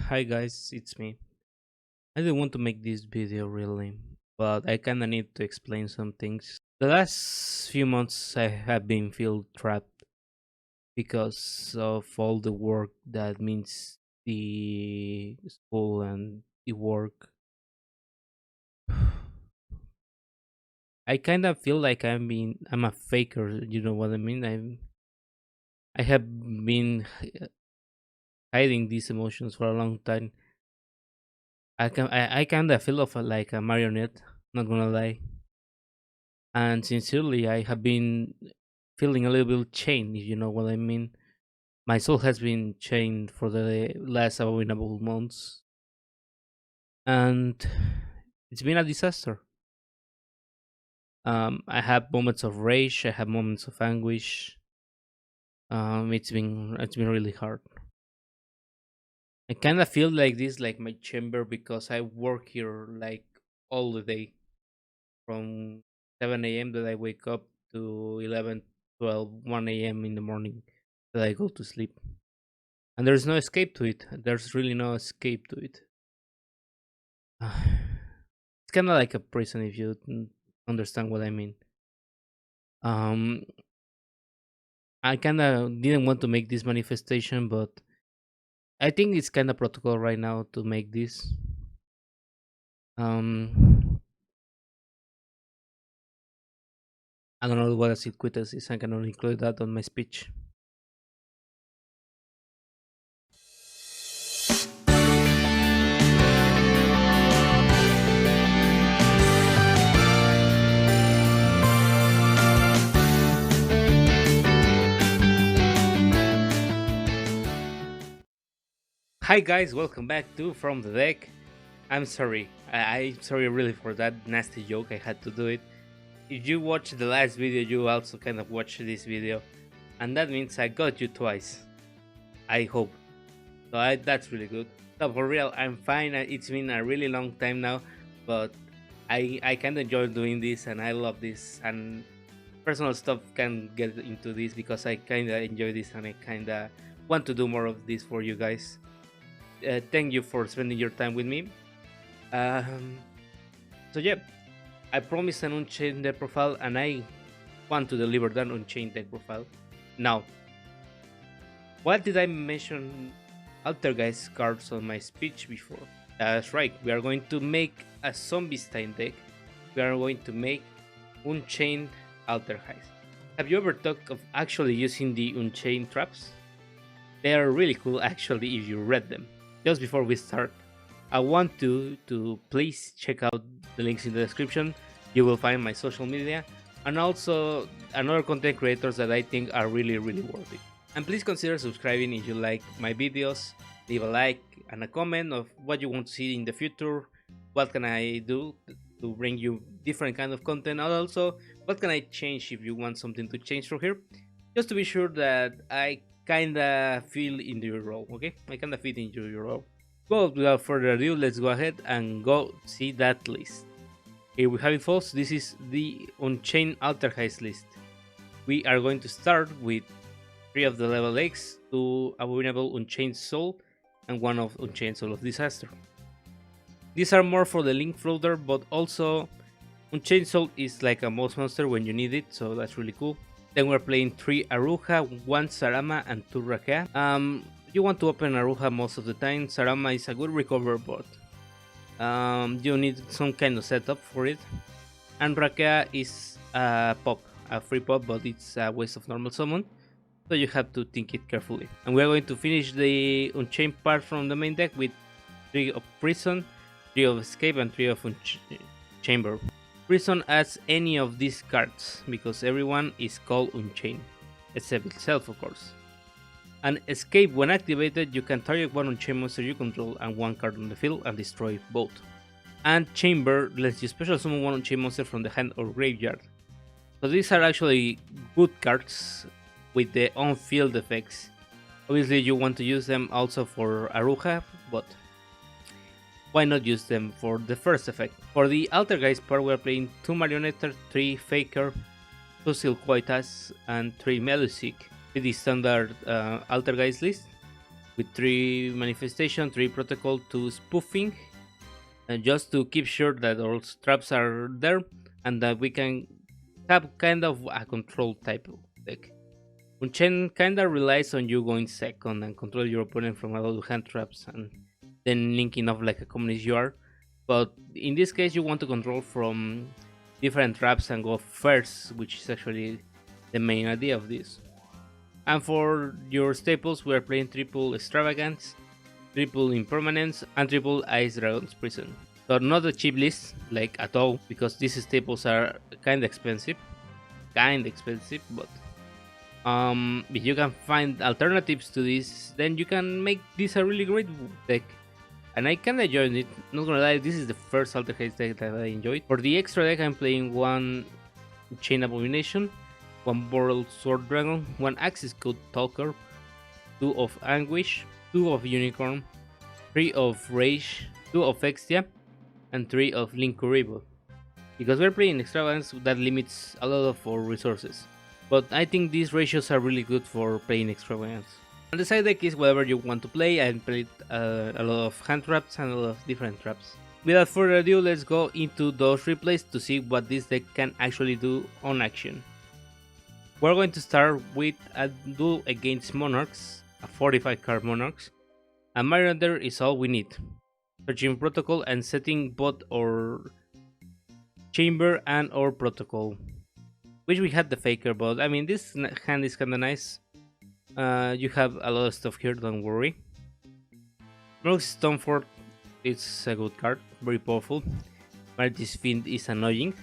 Hi guys, it's me. I didn't want to make this video really, but I kinda need to explain some things. The last few months I have been feel trapped because of all the work that means the school and the work. I kinda feel like I'm a faker, you know what I mean? I have been hiding these emotions for a long time. I kinda feel of like a marionette, not gonna lie. And sincerely, I have been feeling a little bit chained, if you know what I mean. My soul has been chained for the last abominable months, and it's been a disaster. I have moments of rage, I have moments of anguish. It's been really hard. I kind of feel like this, like my chamber, because I work here like all the day from 7 a.m. that I wake up to 11, 12, 1 a.m. in the morning that I go to sleep. And there's no escape to it. There's really no escape to it. It's kind of like a prison if you understand what I mean. Um, I kind of didn't want to make this manifestation, but I think it's kind of protocol right now to make this. Um, I don't know what a circuitous is. I cannot include that on my speech. Hi guys, welcome back to From the Deck. I'm sorry. I'm sorry really for that nasty joke. I had to do it. If you watched the last video, you also kind of watched this video, and that means I got you twice. I hope. That's really good. So for real, I'm fine. It's been a really long time now, but I kind of enjoy doing this, and I love this. And personal stuff can get into this because I kind of enjoy this, and I kind of want to do more of this for you guys. Thank you for spending your time with me. Um, so yeah, I promised an Unchained deck profile, and I want to deliver that Unchained deck profile. Now, what did I mention Altergeist cards on my speech before? That's right, we are going to make a zombie stein deck. We are going to make Unchained Altergeist. Have you ever thought of actually using the Unchained traps? They are really cool actually if you read them. Just before we start, I want to please check out the links in the description. You will find my social media and also another content creators that I think are really worth it. And please consider subscribing if you like my videos. Leave a like and a comment of what you want to see in the future. What can I do to bring you different kind of content, and also what can I change if you want something to change from here, just to be sure that I kinda feel into your role. Okay, I kinda fit into your role. Well, without further ado, let's go ahead and go see that list. Here we have it, folks. This is the Unchained Altergeist list. We are going to start with 3 of the level X, 2 Abominable Unchained Soul, and 1 of Unchained Soul of Disaster. These are more for the Link Floater, but also Unchained Soul is like a most monster when you need it, so that's really cool. Then we're playing 3 Aruja, 1 Sarama, and 2 Raka. You want to open Aruja most of the time. Sarama is a good recover bot. You need some kind of setup for it. And Raka is a pop, a free pop, but it's a waste of normal summon. So you have to think it carefully. And we're going to finish the Unchained part from the main deck with 3 of Prison, 3 of Escape, and 3 of Chamber. Prison adds any of these cards, because everyone is called Unchained, except itself of course. And Escape, when activated, you can target 1 Unchained monster you control and 1 card on the field and destroy both. And Chamber lets you special summon 1 Unchained monster from the hand or graveyard. So these are actually good cards with the on-field effects. Obviously you want to use them also for Aruja, but why not use them for the first effect? For the Altergeist part, we're playing 2 Marionette, 3 Faker, 2 Silquoitas, and 3 Melusic with the standard Altergeist list. with 3 manifestation, 3 protocol, 2 spoofing, and just to keep sure that all traps are there and that we can have kind of a control type of deck. Unchained kinda relies on you going second and control your opponent from a lot of hand traps and then linking off like a communist you are. But in this case, you want to control from different traps and go first, which is actually the main idea of this. And for your staples, we are playing triple extravagance, triple impermanence, and triple ice dragon's prison. So not a cheap list, like at all, because these staples are kind of expensive, but if you can find alternatives to this, then you can make this a really great deck. And I kinda enjoyed it. Not gonna lie, this is the first Alterchained deck that I enjoyed. For the extra deck, I'm playing 1 Chain Abomination, 1 Boral Sword Dragon, 1 Axis Code Talker, 2 of Anguish, 2 of Unicorn, 3 of Rage, 2 of Extia, and 3 of Linkuribo. Because we're playing Extravagance, that limits a lot of our resources. But I think these ratios are really good for playing Extravagance. And the side deck is whatever you want to play. I played a lot of hand traps and a lot of different traps. Without further ado, let's go into those replays to see what this deck can actually do on action. We're going to start with a duel against Monarchs, a 45 card Monarchs. A Marauder is all we need. Searching protocol and setting both our chamber and our protocol. Wish we had the faker, but I mean this hand is kinda nice. You have a lot of stuff here, don't worry. Rogue's Stonefort is a good card, very powerful. Marity's Fiend is annoying.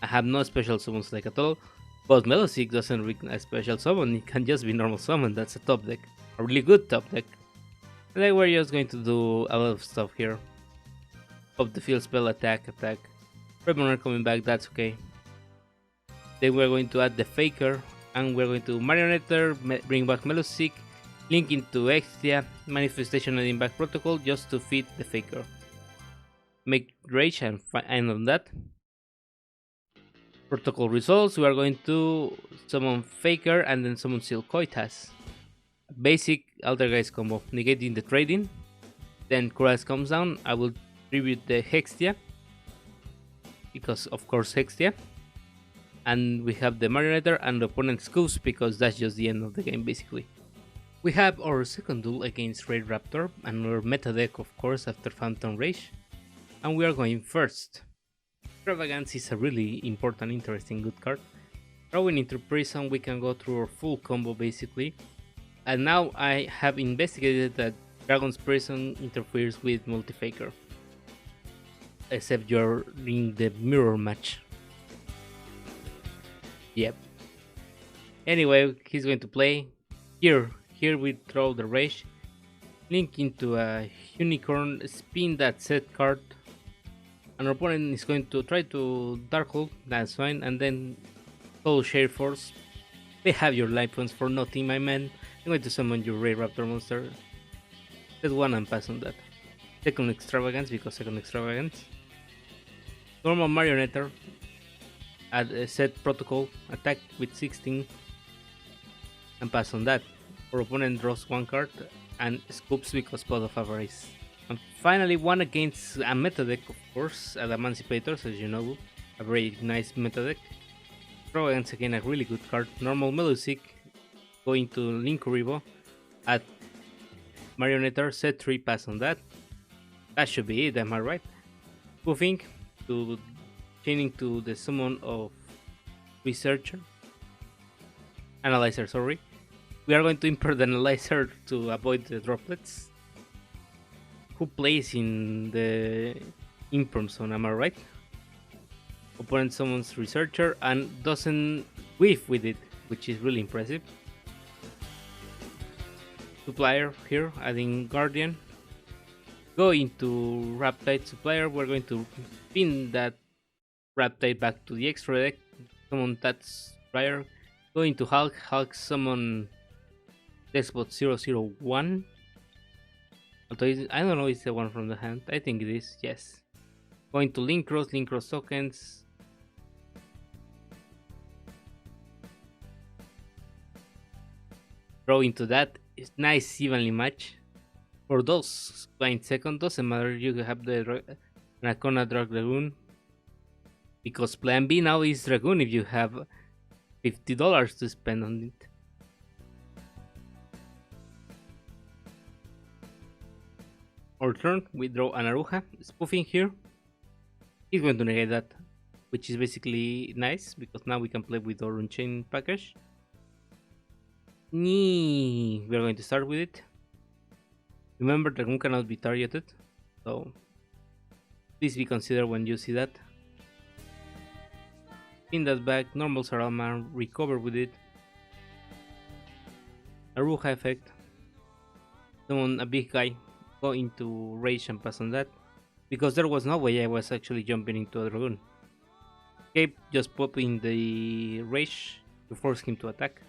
I have no special summons like at all, but Melosic doesn't require a special summon, it can just be normal summon, that's a top deck. A really good top deck. And then we're just going to do a lot of stuff here. Up the field spell, attack. Red Monarch coming back, that's okay. Then we're going to add the Faker, and we're going to Marionetter, bring back Melosic, link into Extia, Manifestation and Impact Protocol just to feed the Faker. Make Rage and end on that. Protocol results, we are going to summon Faker and then summon Silcoitas. Basic Altergeist combo, negating the trading. Then Kuras comes down, I will tribute the Hextia, because of course Hextia. And we have the Marionetter and the opponent's Scoops because that's just the end of the game basically. We have our second duel against Rayraptor and our meta deck of course after Phantom Rage. And we are going first. Extravagance is a really important, interesting, good card. Throwing into Prison we can go through our full combo basically. And now I have investigated that Dragon's Prison interferes with Multi-Faker. Except you're in the mirror match. Yep. Anyway, he's going to play. Here we throw the Rage. Link into a Unicorn, spin that set card. An opponent is going to try to Darkhold, that's fine, and then Soul Share Force. They have your life points for nothing, my man. I'm going to summon your Rayraptor monster. Set 1 and pass on that. Second Extravagance, because second Extravagance. Normal Marionetter. Add a set protocol, attack with 16 and pass on that. Our opponent draws 1 card and scoops because Pot of Avarice. And finally, one against a meta deck, of course, at Emancipators, as you know, a very nice meta deck. Extravagance again, a really good card. Normal Melosic, going to Linkuribo, add Marionetter, set 3, pass on that. That should be it, am I right? Spoofing to chaining to the summon of Researcher. Analyzer, sorry. We are going to import the Analyzer to avoid the droplets. Who plays in the Imperm zone, am I right? Opponent summons Researcher and doesn't whiff with it, which is really impressive. Supplier here, adding Guardian. Go into Raptide Supplier, we're going to pin that Raptide back to the extra deck, summon that Supplier. Go into Hulk summon Despot 001. Although I don't know if it's the one from the hand, I think it is, yes. Going to Link Cross tokens. Throw into that it's nice evenly match. For those playing second, doesn't matter. You have the Nakona Drag Dragoon because Plan B now is Dragoon if you have $50 to spend on it. Our turn, we draw an Aruja. Spoofing here. He's going to negate that, which is basically nice because now we can play with our Unchained package. We're going to start with it. Remember, Dragoon cannot be targeted, so please be considered when you see that. In that back, normal Saralman, recover with it. Aruja effect. Summon a big guy, go into rage and pass on that. Because there was no way I was actually jumping into a Dragoon. Okay, just popping the rage to force him to attack.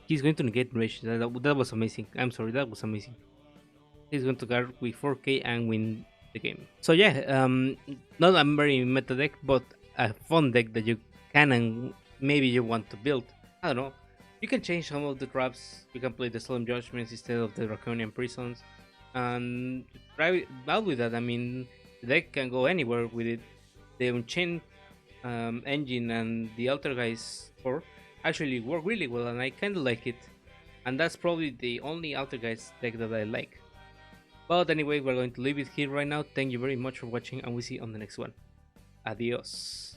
He's going to negate rage. That was amazing. I'm sorry, that was amazing. He's going to guard with 4k and win the game. So yeah, not a very meta deck, but a fun deck that you can and maybe you want to build. I don't know. You can change some of the traps. You can play the Solemn Judgments instead of the Draconian Prisons, and try out with that. I mean, the deck can go anywhere with it. The Unchained engine and the Altergeist core actually work really well, and I kind of like it. And that's probably the only Altergeist deck that I like. But anyway, we're going to leave it here right now. Thank you very much for watching, and we'll see you on the next one. Adios.